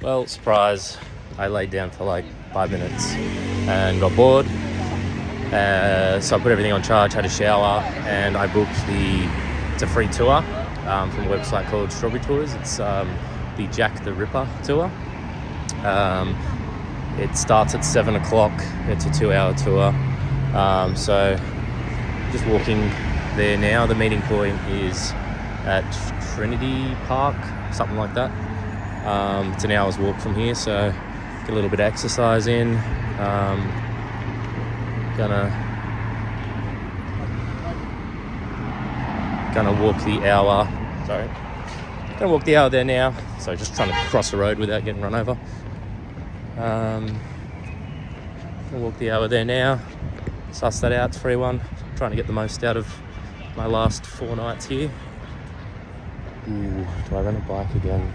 Well, surprise, I laid down for like 5 minutes and got bored. So I put everything on charge, had a shower, and I booked it's a free tour from a website called Strawberry Tours. It's the Jack the Ripper tour. It starts at 7 o'clock. It's a 2-hour tour. So just walking there now. The meeting point is at Trinity Park, something like that. It's an hour's walk from here, so get a little bit of exercise in. Gonna walk the hour. Gonna walk the hour there now. So just trying to cross the road without getting run over. Gonna walk the hour there now. Suss that out. It's a free one. Trying to get the most out of my last 4 nights here. Ooh, do I rent a bike again?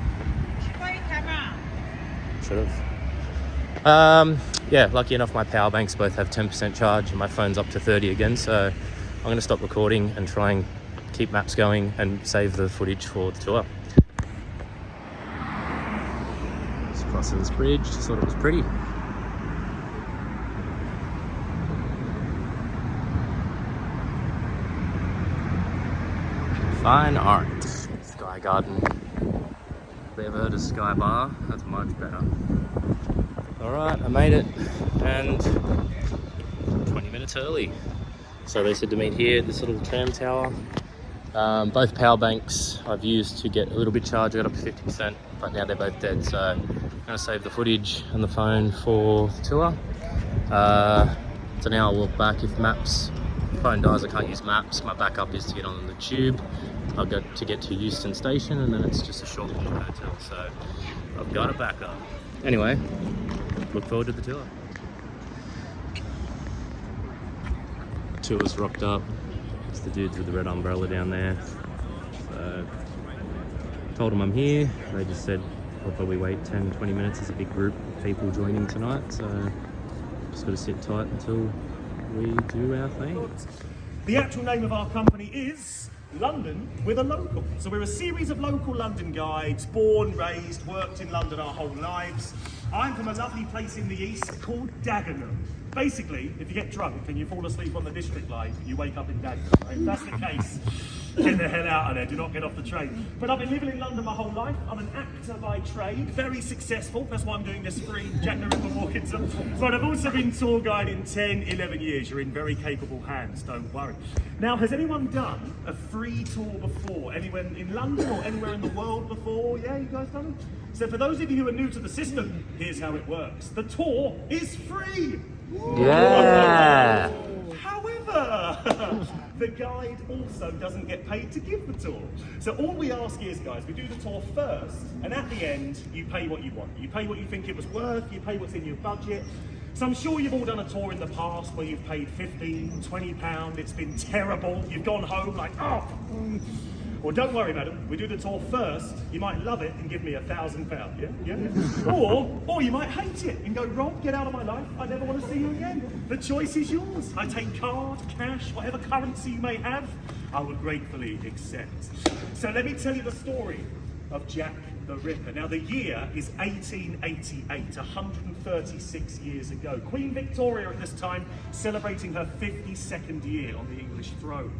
Should have. Yeah, lucky enough my power banks both have 10% charge and my phone's up to 30 again, so I'm going to stop recording and try and keep maps going and save the footage for the tour. Just crossing this bridge, just thought it was pretty. Fine art. Sky Garden. Have you ever heard of Sky Bar? That's much better. Alright, I made it, and 20 minutes early. So they said to meet here at this little tram tower. Both power banks I've used to get a little bit charged. I got up to 50%, but now they're both dead, so I'm going to save the footage and the phone for the tour. It's an hour walk back. If phone dies, I can't use maps. My backup is to get on the tube. I've got to get to Euston Station, and then it's just a short walk to the hotel, so I've got a backup. Anyway, look forward to the tour. Tour's rocked up. It's the dudes with the red umbrella down there. So, told them I'm here. They just said I'll probably wait 10-20 minutes. There's a big group of people joining tonight, so just got to sit tight until we do our thing. The actual name of our company is London with a Local. So we're a series of local London guides, born, raised, worked in London our whole lives. I'm from a lovely place in the east called Dagenham. Basically, if you get drunk and you fall asleep on the district line, you wake up in Dagenham. Right? If that's the case, get the hell out of there, do not get off the train. But I've been living in London my whole life. I'm an actor by trade, very successful. That's why I'm doing this free Jack the Ripper walking tour. But I've also been tour guide in 10, 11 years. You're in very capable hands, don't worry. Now, has anyone done a free tour before? Anyone in London or anywhere in the world before? Yeah, you guys done it? So for those of you who are new to the system, here's how it works. The tour is free. Yeah. However, the guide also doesn't get paid to give the tour. So all we ask is, guys, we do the tour first, and at the end, you pay what you want. You pay what you think it was worth, you pay what's in your budget. So I'm sure you've all done a tour in the past where you've paid £15, £20, it's been terrible, you've gone home like, oh. Well, don't worry, madam. We do the tour first. You might love it and give me £1,000. Yeah. Or you might hate it and go, Rob, get out of my life. I never want to see you again. The choice is yours. I take card, cash, whatever currency you may have. I will gratefully accept. So let me tell you the story of Jack the Ripper. Now, the year is 1888, 136 years ago. Queen Victoria at this time celebrating her 52nd year on the English throne.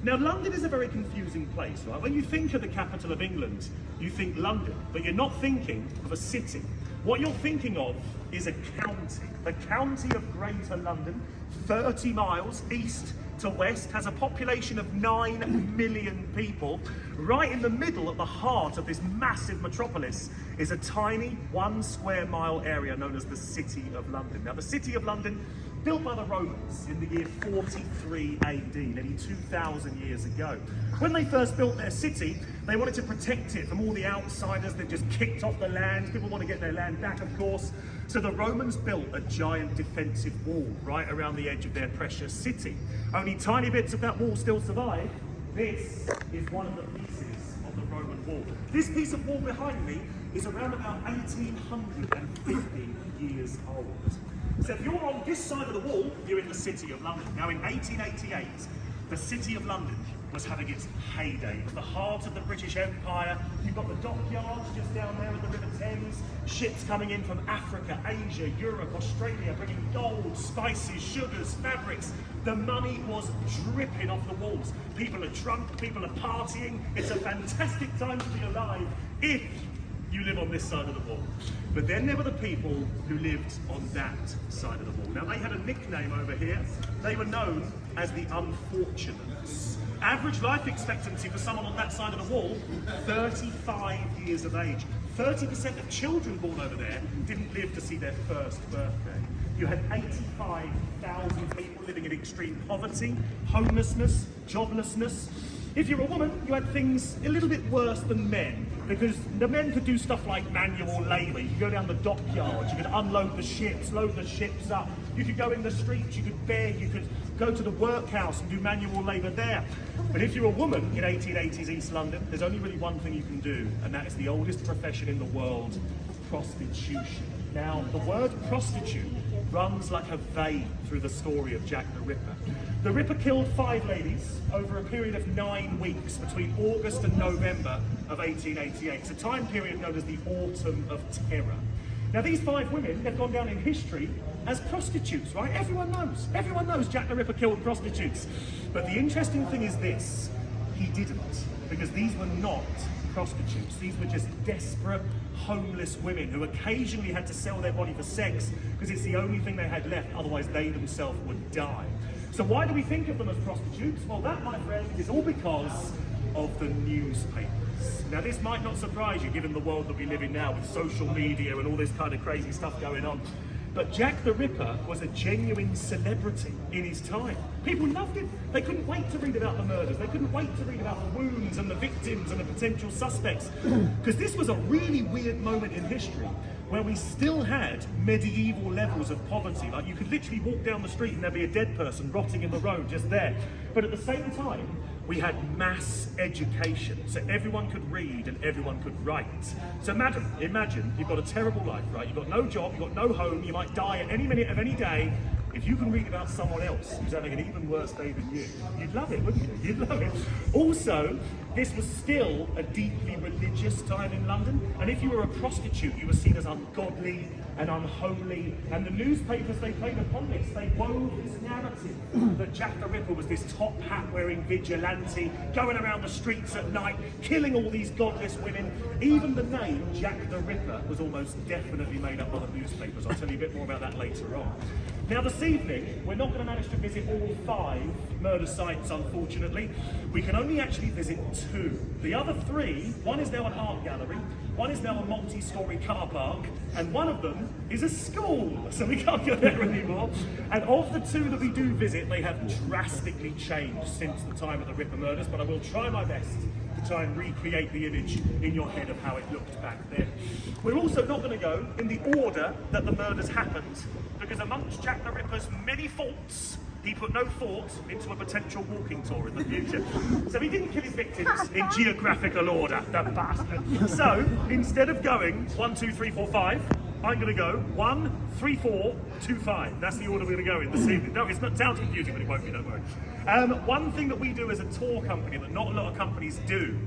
Now, London is a very confusing place, right? When you think of the capital of England, you think London, but you're not thinking of a city. What you're thinking of is a county. The county of Greater London, 30 miles east to west, has a population of 9 million people. Right in the middle, at the heart of this massive metropolis, is a tiny 1 square mile area known as the City of London. Now, the City of London, built by the Romans in the year 43 AD, nearly 2,000 years ago. When they first built their city, they wanted to protect it from all the outsiders that just kicked off the land. People want to get their land back, of course. So the Romans built a giant defensive wall right around the edge of their precious city. Only tiny bits of that wall still survive. This is one of the pieces of the Roman wall. This piece of wall behind me is around about 1,850 years old. So if you're on this side of the wall, you're in the City of London. Now in 1888, the City of London was having its heyday. It was the heart of the British Empire. You've got the dockyards just down there at the River Thames, ships coming in from Africa, Asia, Europe, Australia, bringing gold, spices, sugars, fabrics. The money was dripping off the walls. People are drunk, people are partying. It's a fantastic time to be alive if you live on this side of the wall. But then there were the people who lived on that side of the wall. Now they had a nickname over here. They were known as the Unfortunates. Average life expectancy for someone on that side of the wall, 35 years of age. 30% of children born over there didn't live to see their first birthday. You had 85,000 people living in extreme poverty, homelessness, joblessness. If you're a woman, you had things a little bit worse than men, because the men could do stuff like manual labour. You could go down the dockyards, you could unload the ships, load the ships up. You could go in the streets, you could beg, you could go to the workhouse and do manual labour there. But if you're a woman in 1880s East London, there's only really one thing you can do, and that is the oldest profession in the world, prostitution. Now, the word prostitute runs like a vein through the story of Jack the Ripper. The Ripper killed 5 ladies over a period of 9 weeks between August and November of 1888. It's a time period known as the Autumn of Terror. Now these 5 women have gone down in history as prostitutes, right? Everyone knows Jack the Ripper killed prostitutes. But the interesting thing is this, he didn't, because these were not prostitutes. These were just desperate, homeless women who occasionally had to sell their body for sex because it's the only thing they had left, otherwise they themselves would die. So why do we think of them as prostitutes? Well, that, my friend, is all because of the newspapers. Now, this might not surprise you, given the world that we live in now with social media and all this kind of crazy stuff going on. But Jack the Ripper was a genuine celebrity in his time. People loved him. They couldn't wait to read about the murders. They couldn't wait to read about the wounds and the victims and the potential suspects. Because this was a really weird moment in history where we still had medieval levels of poverty. Like, you could literally walk down the street and there'd be a dead person rotting in the road just there. But at the same time, we had mass education, so everyone could read and everyone could write. So imagine you've got a terrible life, right? You've got no job, you've got no home, you might die at any minute of any day. If you can read about someone else who's having an even worse day than you, you'd love it, wouldn't you? You'd love it. Also, this was still a deeply religious time in London, and if you were a prostitute, you were seen as ungodly and unholy, and the newspapers, they played upon this. They wove this narrative that Jack the Ripper was this top hat wearing vigilante, going around the streets at night, killing all these godless women. Even the name Jack the Ripper was almost definitely made up by the newspapers. I'll tell you a bit more about that later on. Now this evening, we're not going to manage to visit all 5 murder sites, unfortunately. We can only actually visit 2. The other 3, one is now an art gallery, one is now a multi-storey car park, and one of them is a school, so we can't go there anymore. And of the 2 that we do visit, they have drastically changed since the time of the Ripper murders, but I will try my best to try and recreate the image in your head of how it looked back then. We're also not going to go in the order that the murders happened, because amongst Jack the Ripper's many faults, he put no thought into a potential walking tour in the future. So he didn't kill his victims in geographical order, the bastard. So instead of going 1, 2, 3, 4, 5, I'm going to go 1, 3, 4, 2, 5. That's the order we're going to go in this evening. No, it's not, sounds confusing, but it won't be, don't worry. One thing that we do as a tour company that not a lot of companies do,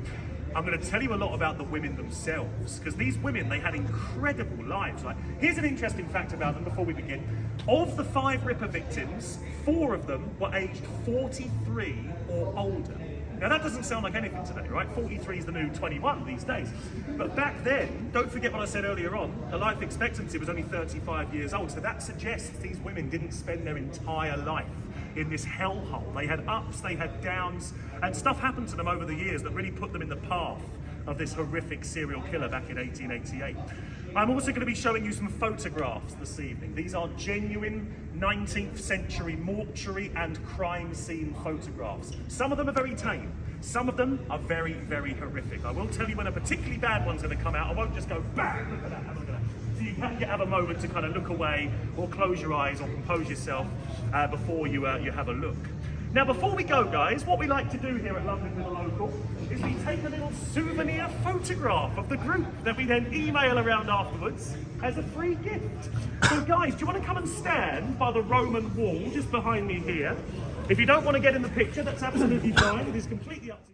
I'm going to tell you a lot about the women themselves, because these women, they had incredible lives. Like, here's an interesting fact about them before we begin. Of the 5 Ripper victims, 4 of them were aged 43 or older. Now that doesn't sound like anything today, right? 43 is the new 21 these days. But back then, don't forget what I said earlier on, the life expectancy was only 35 years old. So that suggests these women didn't spend their entire life in this hellhole. They had ups, they had downs, and stuff happened to them over the years that really put them in the path of this horrific serial killer back in 1888. I'm also going to be showing you some photographs this evening. These are genuine 19th century mortuary and crime scene photographs. Some of them are very tame. Some of them are very, very horrific. I will tell you when a particularly bad one's going to come out. I won't just go, bang, look at that, look at that. So you have a moment to kind of look away or close your eyes or compose yourself before you have a look. Now before we go, guys, what we like to do here at London with a Local is we take a little souvenir photograph of the group that we then email around afterwards as a free gift. So guys, do you want to come and stand by the Roman wall just behind me here? If you don't want to get in the picture, that's absolutely fine. It is completely up to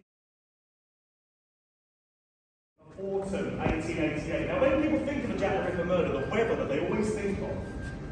you. Autumn 1888. Now, when people think of the Jack the Ripper murder, the weather that they always think of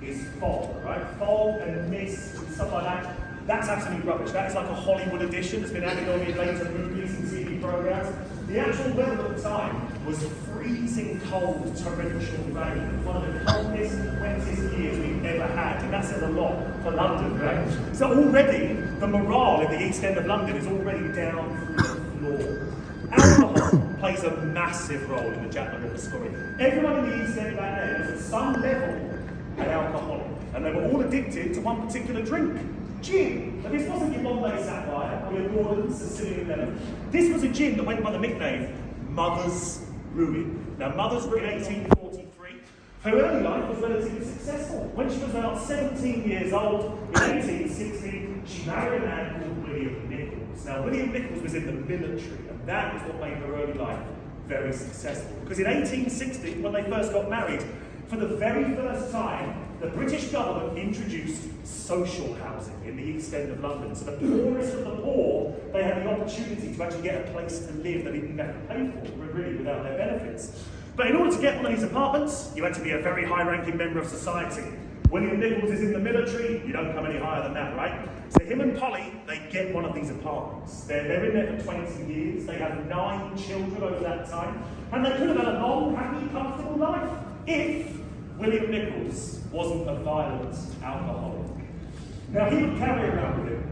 is fog, right? Fog and mist and stuff like that. That's absolute rubbish. That is like a Hollywood edition that's been added on in later movies and TV programs. The actual weather at the time was freezing cold, torrential rain. One of the coldest, wettest years we've ever had. And that says a lot for London, right? So already, the morale in the East End of London is already down through the floor. Alcohol plays a massive role in the Jack the Ripper story. Everyone in the East End back then was at some level an alcoholic. And they were all addicted to one particular drink. Gin. But this wasn't your Bombay Sapphire or your Gordon Sicilian Lemon. This was a gin that went by the nickname Mother's Ruin. Now, Mother's Ruin, 1843. Her early life was relatively successful. When she was about 17 years old, in 1860, she married a man called William Nichols. Now, William Nichols was in the military, and that was what made her early life very successful. Because in 1860, when they first got married, for the very first time, the British government introduced social housing in the East End of London. So the poorest of the poor, they had the opportunity to actually get a place to live that they didn't have to pay for, really, without their benefits. But in order to get one of these apartments, you had to be a very high-ranking member of society. William Nichols is in the military, you don't come any higher than that, right? So him and Polly, they get one of these apartments. They're in there for 20 years, they have 9 children over that time, and they could have had a long, happy, comfortable life if William Nichols wasn't a violent alcoholic. Now, he would carry around with him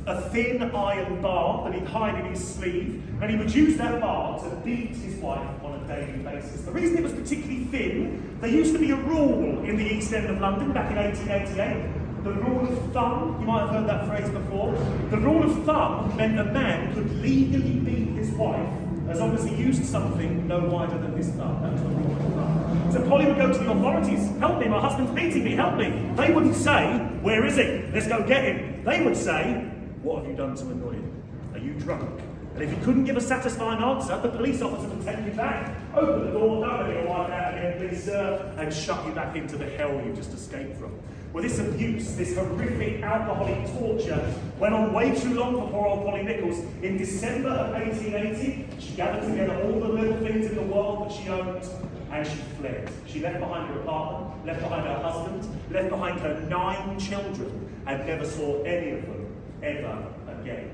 a thin iron bar that he'd hide in his sleeve, and he would use that bar to beat his wife on a daily basis. The reason it was particularly thin, there used to be a rule in the East End of London back in 1888. The rule of thumb, you might have heard that phrase before. The rule of thumb meant a man could legally beat his wife as long as he used something no wider than his thumb. That was the rule of thumb. So Polly would go to the authorities. Help me, my husband's beating me, help me. They wouldn't say, where is he? Let's go get him. They would say, what have you done to annoy him? Are you drunk? And if he couldn't give a satisfying answer, the police officer would take you back, open the door, don't let your wife out again, please sir, and shut you back into the hell you just escaped from. Well, this abuse, this horrific alcoholic torture, went on way too long for poor old Polly Nichols. In December of 1880, she gathered together all the little things in the world that she owned, and she fled. She left behind her apartment, left behind her husband, left behind her 9 children, and never saw any of them ever again.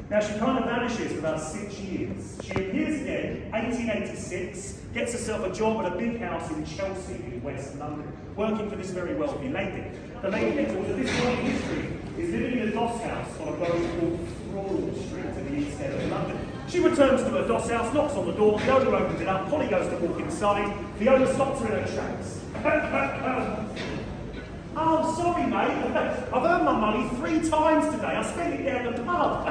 Now, she kind of vanishes for about 6 years. She appears again, 1886, gets herself a job at a big house in Chelsea in West London, working for this very wealthy lady. The lady Nichols, at this point in history, is living in a doss house on a road called Broad Street in the East End of London. She returns to her doss house, knocks on the door, the owner opens it up, Polly goes to walk inside, the owner stops her in her tracks. Oh, sorry, mate. I've earned my money 3 times today. I spent it down the pub.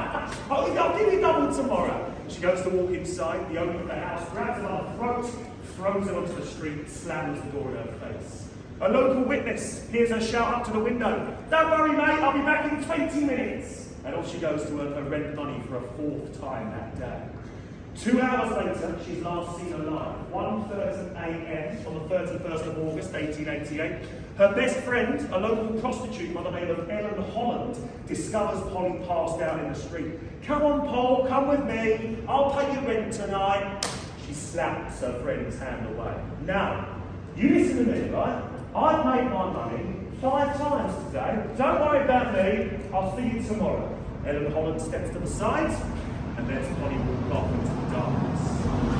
I'll give you double tomorrow. She goes to walk inside. The owner of the house grabs her by the throat, throws her onto the street, slams the door in her face. A local witness hears her shout up to the window, "Don't worry, mate. I'll be back in 20 minutes." And off she goes to earn her rent money for a 4th time that day. 2 hours later, she's last seen alive, 1:30 a.m. on the 31st of August, 1888. Her best friend, a local prostitute by the name of Ellen Holland, discovers Polly passed out in the street. "Come on, Paul, come with me. I'll pay your rent tonight." She slaps her friend's hand away. "Now, you listen to me, right? I've made my money 5 times today. Don't worry about me. I'll see you tomorrow." Ellen Holland steps to the side and lets Polly walk off into the darkness.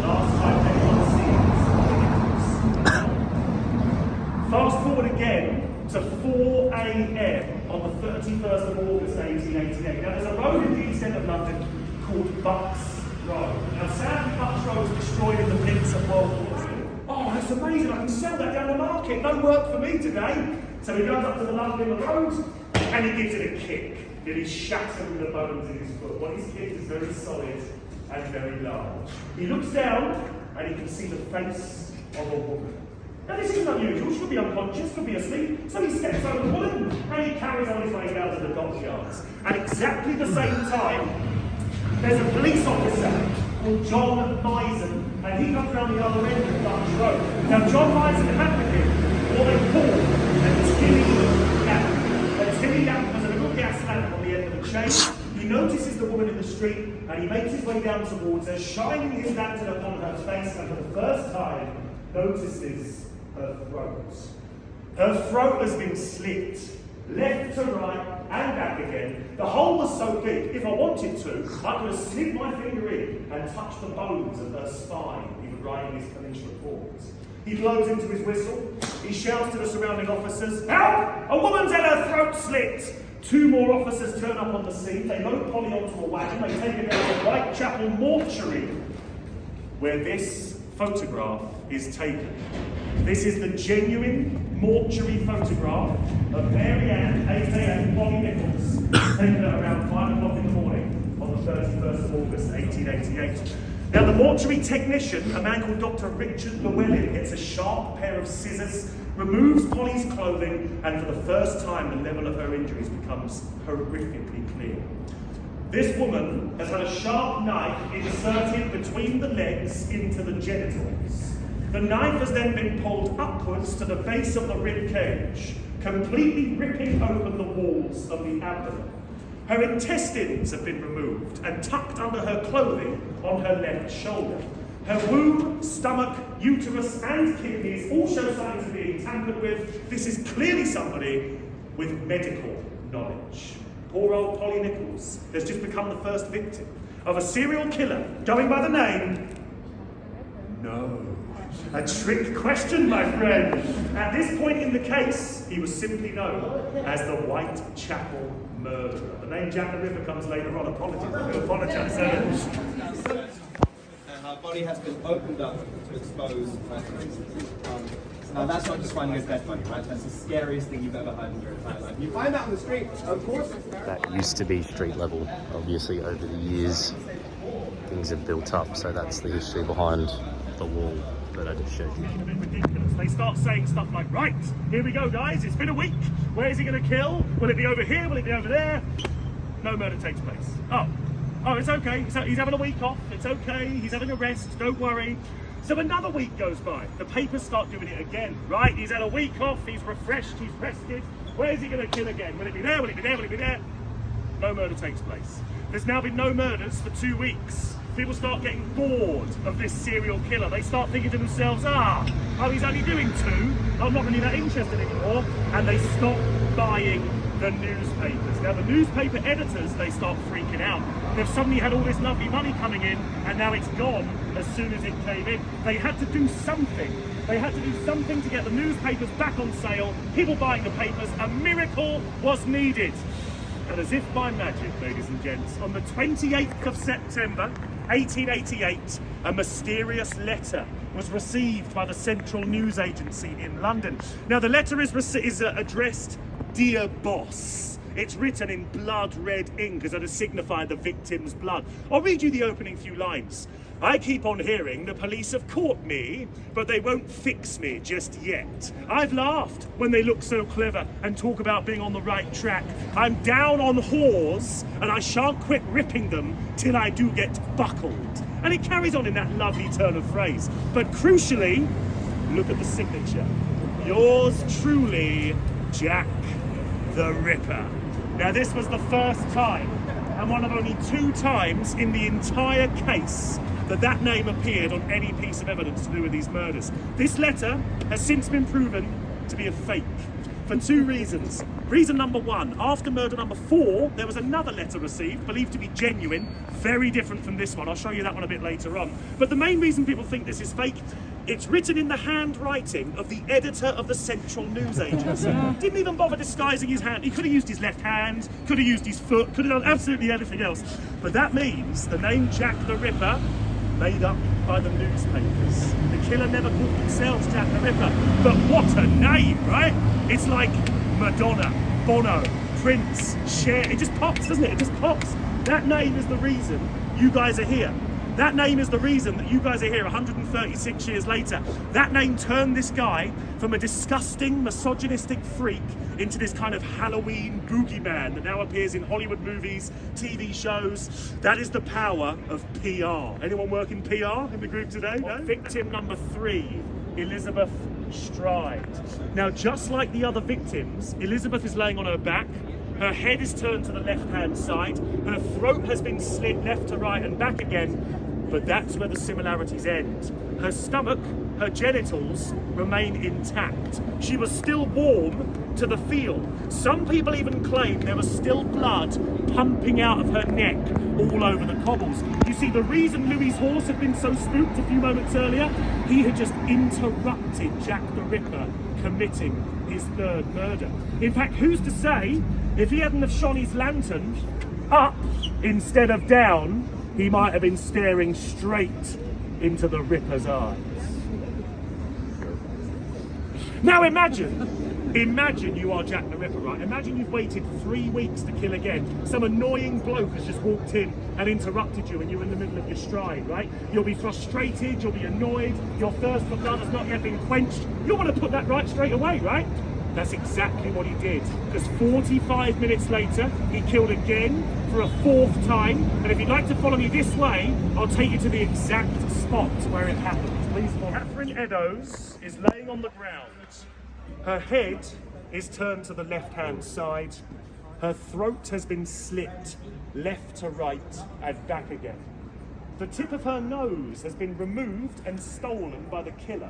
Last time anyone sees. Fast forward again to 4 a.m. on the 31st of August 1888. Now there's a road in the East End of London called Bucks Road. Now sadly Bucks Road was destroyed in the blitz of World War II. "Oh, that's amazing, I can sell that down the market. No work for me today." So he goes up to the lump in the road and he gives it a kick. Nearly shattering the bones in his foot. What he's kicked is very solid and very large. He looks down and he can see the face of a woman. Now this isn't unusual, she could be unconscious, could be asleep, so he steps over the woman and he carries on his way down to the dockyards. At exactly the same time, there's a police officer called John Misen, and he comes around the other end of Bucks Road. Now John Misen had with him what they call a tinny lamp. A tinny lamp was a little gas lamp on the end of the chain street, and he makes his way down towards her, shining his lantern upon her face, and for the first time notices her throat. Her throat has been slit, left to right and back again. The hole was so big, if I wanted to, I could have slid my finger in and touched the bones of her spine. He would write in his police report. He blows into his whistle. He shouts to the surrounding officers, "Help! A woman's had her throat slit!" 2 more officers turn up on the scene. They load Polly onto a wagon. They take her down to Whitechapel mortuary, where this photograph is taken. This is the genuine mortuary photograph of Mary Ann, aka Polly Nichols, taken at around 5 o'clock in the morning on the 31st of August, 1888. Now, the mortuary technician, a man called Dr. Richard Llewellyn, gets a sharp pair of scissors, removes Polly's clothing, and for the first time, the level of her injuries becomes horrifically clear. This woman has had a sharp knife inserted between the legs into the genitals. The knife has then been pulled upwards to the base of the rib cage, completely ripping open the walls of the abdomen. Her intestines have been removed and tucked under her clothing on her left shoulder. Her womb, stomach, uterus and kidneys all show signs of being tampered with. This is clearly somebody with medical knowledge. Poor old Polly Nichols has just become the first victim of a serial killer going by the name... No. A trick question, my friend. At this point in the case, he was simply known as the Whitechapel murderer. The name Jack the Ripper comes later on. Apologies. I do apologise. And our body has been opened up to expose residents. Now that's not just finding a dead body, right? That's the scariest thing you've ever heard in your entire life. You find that on the street, of course. That used to be street level. Obviously, over the years, things have built up. So that's the history behind the wall that I just showed you. A bit ridiculous. They start saying stuff like, right, here we go guys, it's been a week. Where is he going to kill? Will it be over here? Will it be over there? No murder takes place. Oh, it's okay. So he's having a week off. It's okay. He's having a rest. Don't worry. So another week goes by. The papers start doing it again. Right, he's had a week off. He's refreshed. He's rested. Where is he going to kill again? Will it be there? Will it be there? Will it be there? No murder takes place. There's now been no murders for 2 weeks. People start getting bored of this serial killer. They start thinking to themselves, he's only doing 2. I'm not really that interested anymore. And they stop buying the newspapers. Now the newspaper editors, they start freaking out. They've suddenly had all this lovely money coming in and now it's gone as soon as it came in. They had to do something. They had to do something to get the newspapers back on sale, people buying the papers. A miracle was needed. And as if by magic, ladies and gents, on the 28th of September, 1888, a mysterious letter was received by the Central News Agency in London. Now, the letter is addressed, "Dear Boss." It's written in blood red ink as to signify the victim's blood. I'll read you the opening few lines. "I keep on hearing the police have caught me, but they won't fix me just yet. I've laughed when they look so clever and talk about being on the right track. I'm down on whores and I shan't quit ripping them till I do get buckled." And it carries on in that lovely turn of phrase. But crucially, look at the signature. "Yours truly, Jack the Ripper." Now this was the first time, and one of only 2 times in the entire case, that name appeared on any piece of evidence to do with these murders. This letter has since been proven to be a fake for 2 reasons. Reason number 1, after murder number 4, there was another letter received, believed to be genuine, very different from this one. I'll show you that one a bit later on. But the main reason people think this is fake, it's written in the handwriting of the editor of the Central News Agency. Didn't even bother disguising his hand. He could have used his left hand, could have used his foot, could have done absolutely anything else. But that means the name Jack the Ripper, made up by the newspapers. The killer never called themselves Jack the Ripper, but what a name, right? It's like Madonna, Bono, Prince, Cher. It just pops, doesn't it? It just pops. That name is the reason you guys are here. That name is the reason that you guys are here 136 years later. That name turned this guy from a disgusting, misogynistic freak into this kind of Halloween boogeyman that now appears in Hollywood movies, TV shows. That is the power of PR. Anyone work in PR in the group today? No? Victim number 3, Elizabeth Stride. Now, just like the other victims, Elizabeth is laying on her back. Her head is turned to the left-hand side. Her throat has been slit left to right and back again, but that's where the similarities end. Her stomach, her genitals remain intact. She was still warm to the feel. Some people even claim there was still blood pumping out of her neck all over the cobbles. You see, the reason Louis's horse had been so spooked a few moments earlier, he had just interrupted Jack the Ripper committing his third murder. In fact, who's to say, if he hadn't have shone his lantern up instead of down, he might have been staring straight into the Ripper's eyes. Now imagine you are Jack the Ripper, right? Imagine you've waited 3 weeks to kill again. Some annoying bloke has just walked in and interrupted you and you're in the middle of your stride, right? You'll be frustrated, you'll be annoyed, your thirst for blood has not yet been quenched. You'll want to put that right straight away, right? That's exactly what he did. Because 45 minutes later, he killed again for a 4th time. And if you'd like to follow me this way, I'll take you to the exact spot where it happened. Please follow. Catherine Eddowes is laying on the ground. Her head is turned to the left-hand side. Her throat has been slit left to right and back again. The tip of her nose has been removed and stolen by the killer.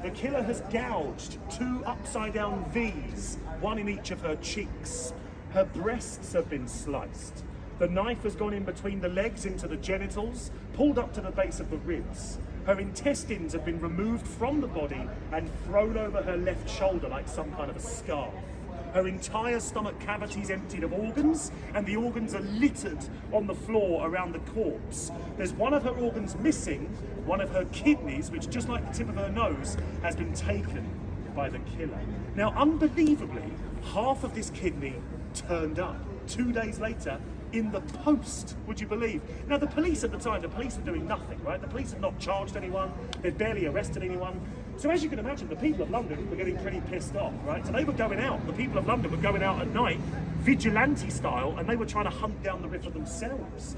The killer has gouged 2 upside-down V's, one in each of her cheeks. Her breasts have been sliced. The knife has gone in between the legs into the genitals, pulled up to the base of the ribs. Her intestines have been removed from the body and thrown over her left shoulder like some kind of a scarf. Her entire stomach cavity is emptied of organs, and the organs are littered on the floor around the corpse. There's one of her organs missing, one of her kidneys, which just like the tip of her nose, has been taken by the killer. Now, unbelievably, half of this kidney turned up 2 days later in the post, would you believe? Now, the police at the time, the police were doing nothing, right? The police had not charged anyone, they'd barely arrested anyone. So as you can imagine, the people of London were getting pretty pissed off, right? So they were going out, the people of London were going out at night, vigilante style, and they were trying to hunt down the Ripper themselves.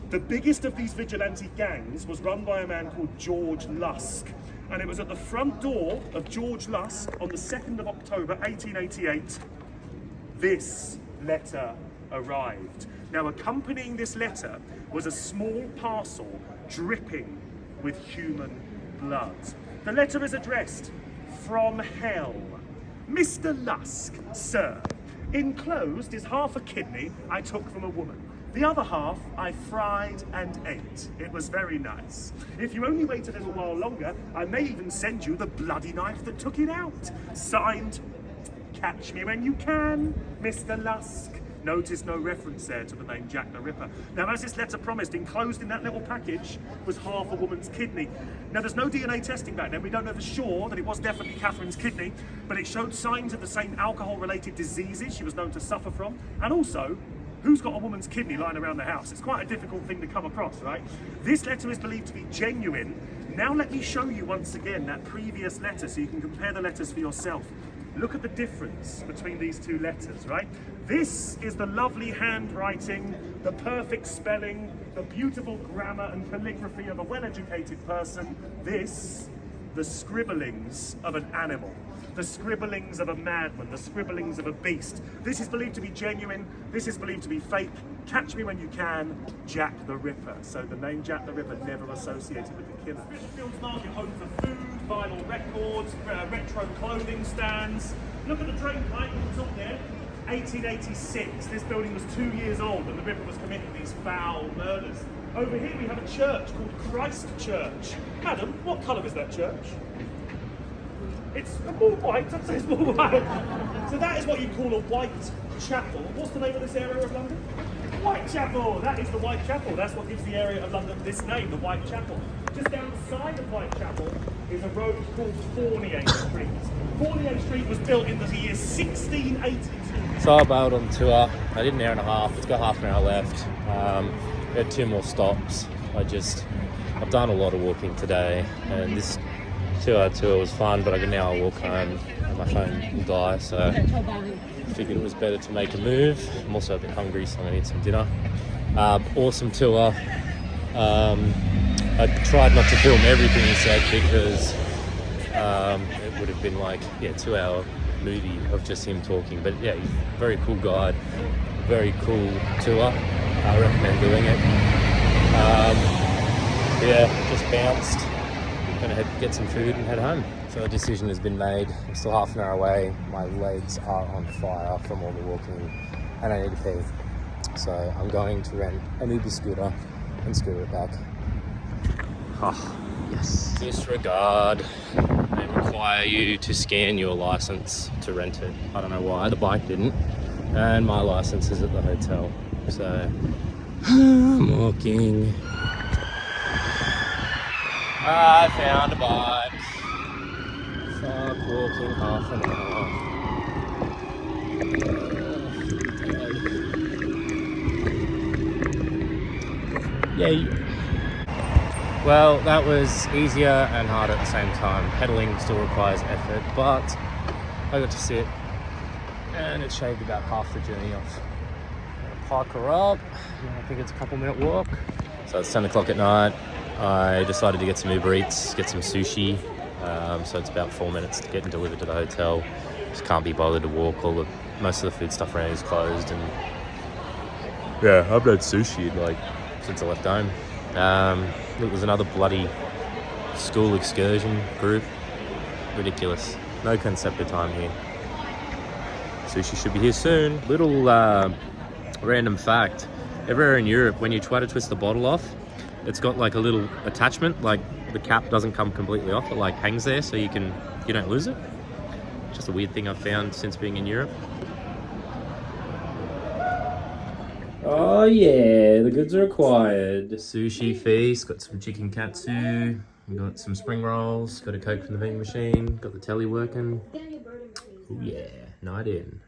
The biggest of these vigilante gangs was run by a man called George Lusk. And it was at the front door of George Lusk on the 2nd of October, 1888, this letter arrived. Now, accompanying this letter was a small parcel dripping with human blood. The letter is addressed, "From Hell. Mr. Lusk, sir, enclosed is half a kidney I took from a woman. The other half I fried and ate. It was very nice. If you only wait a little while longer, I may even send you the bloody knife that took it out. Signed, Catch Me When You Can, Mr. Lusk." Notice no reference there to the name Jack the Ripper. Now, as this letter promised, enclosed in that little package was half a woman's kidney. Now, there's no DNA testing back then. We don't know for sure that it was definitely Catherine's kidney, but it showed signs of the same alcohol-related diseases she was known to suffer from. And also, who's got a woman's kidney lying around the house? It's quite a difficult thing to come across, right? This letter is believed to be genuine. Now let me show you once again that previous letter so you can compare the letters for yourself. Look at the difference between these 2 letters, right? This is the lovely handwriting, the perfect spelling, the beautiful grammar and calligraphy of a well-educated person. This, the scribblings of an animal, the scribblings of a madman, the scribblings of a beast. This is believed to be genuine, this is believed to be fake. Catch me when you can, Jack the Ripper. So the name Jack the Ripper never associated with the killer. Spitalfields Market, home for food, vinyl records, retro clothing stands. Look at the drain pipe on the top there. 1886. This building was 2 years old when the Ripper was committing these foul murders. Over here we have a church called Christ Church. Madam, what colour is that church? It's more white, I'd say it's more white. So that is what you call a white chapel. What's the name of this area of London? Whitechapel, that is the Whitechapel. That's what gives the area of London this name, the Whitechapel. Just down the side of Whitechapel is a road called Fournier Street. Fournier Street was built in the year 1682. So I bailed on tour. I did an hour and a half. It's got half an hour left. We had 2 more stops. I've done a lot of walking today, and this 2-hour tour was fun, but I can now walk home and my phone will die, so I figured it was better to make a move. I'm also a bit hungry, so I'm gonna eat some dinner. Awesome tour. I tried not to film everything he said because it would have been like 2 hour movie of just him talking. But yeah, he's a very cool guide, very cool tour. I recommend doing it. Yeah, just bounced. Gonna get some food and head home. So a decision has been made. I'm still half an hour away. My legs are on fire from all the walking and I need to pee. So I'm going to rent an Uber scooter and scooter it back. Oh, yes. Disregard. They require you to scan your license to rent it. I don't know why, the bike didn't. And my license is at the hotel. So I'm walking. I found a bike. Fuck, walking half an hour. Yay. Well, that was easier and harder at the same time. Pedaling still requires effort, but I got to sit and it shaved about half the journey off. I'm gonna park her up. I think it's a couple-minute walk. So it's 10 o'clock at night. I decided to get some Uber Eats, get some sushi. So it's about 4 minutes to getting delivered to the hotel. Just can't be bothered to walk. Most of the food stuff around is closed, and yeah, I've had sushi since I left home. It was another bloody school excursion group. Ridiculous. No concept of time here. Sushi should be here soon. Little random fact. Everywhere in Europe, when you try to twist the bottle off, it's got like a little attachment, like the cap doesn't come completely off. It like hangs there so you don't lose it. Just a weird thing I've found since being in Europe. Oh yeah, the goods are acquired. Sushi feast, got some chicken katsu, we got some spring rolls, got a Coke from the vending machine, got the telly working. Oh yeah, night in.